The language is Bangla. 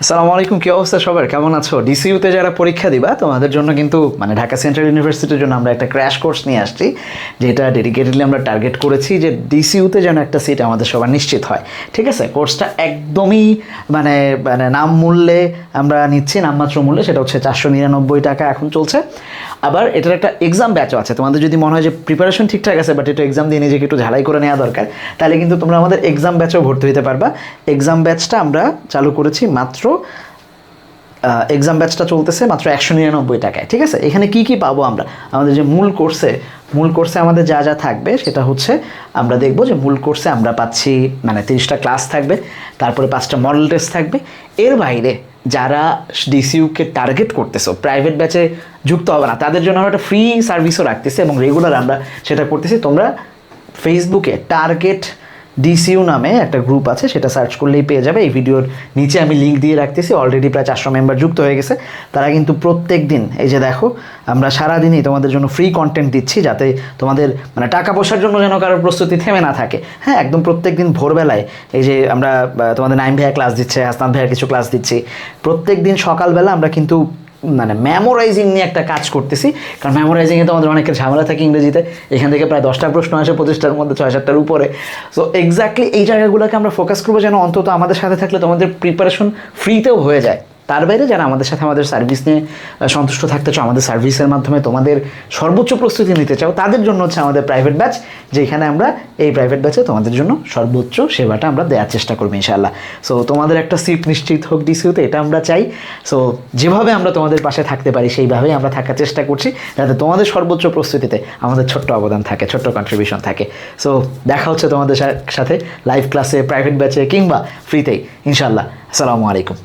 আসসালামু আলাইকুম, কি অবস্থা সবার, কেমন আছো? ডিসিইউতে যারা পরীক্ষা দিবা তোমাদের জন্য কিন্তু ঢাকা সেন্ট্রাল ইউনিভার্সিটির জন্য আমরা একটা ক্র্যাশ কোর্স নিয়ে আসছি, যেটা ডেডিকেটেডলি আমরা টার্গেট করেছি যে ডিসিইউতে যেন একটা সিট আমাদের সবার নিশ্চিত হয়। ঠিক আছে, কোর্সটা একদমই মানে মানে নাম মূল্যে আমরা নিচ্ছি, নামমাত্র মূল্যে, সেটা হচ্ছে 499 টাকা এখন চলছে। আবার এটার একটা এক্সাম ব্যাচও আছে। তোমাদের যদি মনে হয় যে প্রিপারেশন ঠিকঠাক আছে বাট এটা এক্সাম দিয়ে নিজেকে একটু ঝালাই করে নেওয়া দরকার, তাহলে কিন্তু তোমরা আমাদের এক্সাম ব্যাচেও ভর্তি হতে পারবা। এক্সাম ব্যাচটা আমরা চালু করেছি মাত্র এক্সাম ব্যাচটা চলতেছে মাত্র 199 টাকায়। ঠিক আছে, এখানে কি কি পাবো আমরা? আমাদের যে মূল কোর্সে আমাদের যা যা থাকবে সেটা হচ্ছে আমরা দেখব যে মূল কোর্সে আমরা পাচ্ছি 30টা ক্লাস থাকবে, তারপরে 5টা মডেল টেস্ট থাকবে। এর বাইরে যারা ডিসিইউকে টার্গেট করতেছো, প্রাইভেট ব্যাচে যুক্ত হবে না, তাদের জন্য আমরা একটা ফ্রি সার্ভিসও রাখতেছি এবং রেগুলার আমরা সেটা করতেছি। তোমরা ফেসবুকে টার্গেট ডিসিইউ নামে একটা গ্রুপ আছে, সেটা সার্চ করলেই পেয়ে যাবে। এই ভিডিওর নিচে আমি লিঙ্ক দিয়ে রাখতেছি। অলরেডি প্রায় 400 মেম্বার যুক্ত হয়ে গেছে। তারা কিন্তু প্রত্যেক দিন, এই যে দেখো, আমরা সারাদিনই তোমাদের জন্য ফ্রি কন্টেন্ট দিচ্ছি, যাতে তোমাদের টাকা পয়সার জন্য যেন কারোর প্রস্তুতি থেমে না থাকে। হ্যাঁ, একদম প্রত্যেক দিন ভোরবেলায় এই যে আমরা তোমাদের নাইম ভাইয়া ক্লাস দিচ্ছে, হাসনাত ভাইয়ার কিছু ক্লাস দিচ্ছি। প্রত্যেক দিন সকালবেলা আমরা কিন্তু মেমোরাইজিং নিয়ে একটা কাজ করতেছি, কারণ মেমোরাইজিংয়ে তো আমাদের অনেকের ঝামেলা থাকে ইংরেজিতে। এখান থেকে প্রায় 10টা প্রশ্ন আসে, 25টার মধ্যে 6-7টার উপরে। সো এক্স্যাক্টলি এই জায়গাগুলোকে আমরা ফোকাস করবো, যেন অন্তত আমাদের সাথে থাকলে তোমাদের প্রিপারেশন ফ্রিতেও হয়ে যায়। তার বাইরে যারা আমাদের সাথে আমাদের সার্ভিস নিয়ে সন্তুষ্ট থাকতে চাও, আমাদের সার্ভিসের মাধ্যমে তোমাদের সর্বোচ্চ প্রস্তুতি নিতে চাও, তাদের জন্য হচ্ছে আমাদের প্রাইভেট ব্যাচ, যেখানে আমরা এই প্রাইভেট ব্যাচে তোমাদের জন্য সর্বোচ্চ সেবাটা আমরা দেওয়ার চেষ্টা করবো ইনশাআল্লাহ। সো তোমাদের একটা সিট নিশ্চিত হোক ডিসিইউতে, এটা আমরা চাই। সো যেভাবে আমরা তোমাদের পাশে থাকতে পারি সেইভাবেই আমরা থাকার চেষ্টা করছি, যাতে তোমাদের সর্বোচ্চ প্রস্তুতিতে আমাদের ছোট্ট অবদান থাকে, ছোট্ট কন্ট্রিবিউশন থাকে। সো দেখা হচ্ছে তোমাদের সাথে লাইভ ক্লাসে, প্রাইভেট ব্যাচে কিংবা ফ্রিতেই ইনশাআল্লাহ। আসসালামু আলাইকুম।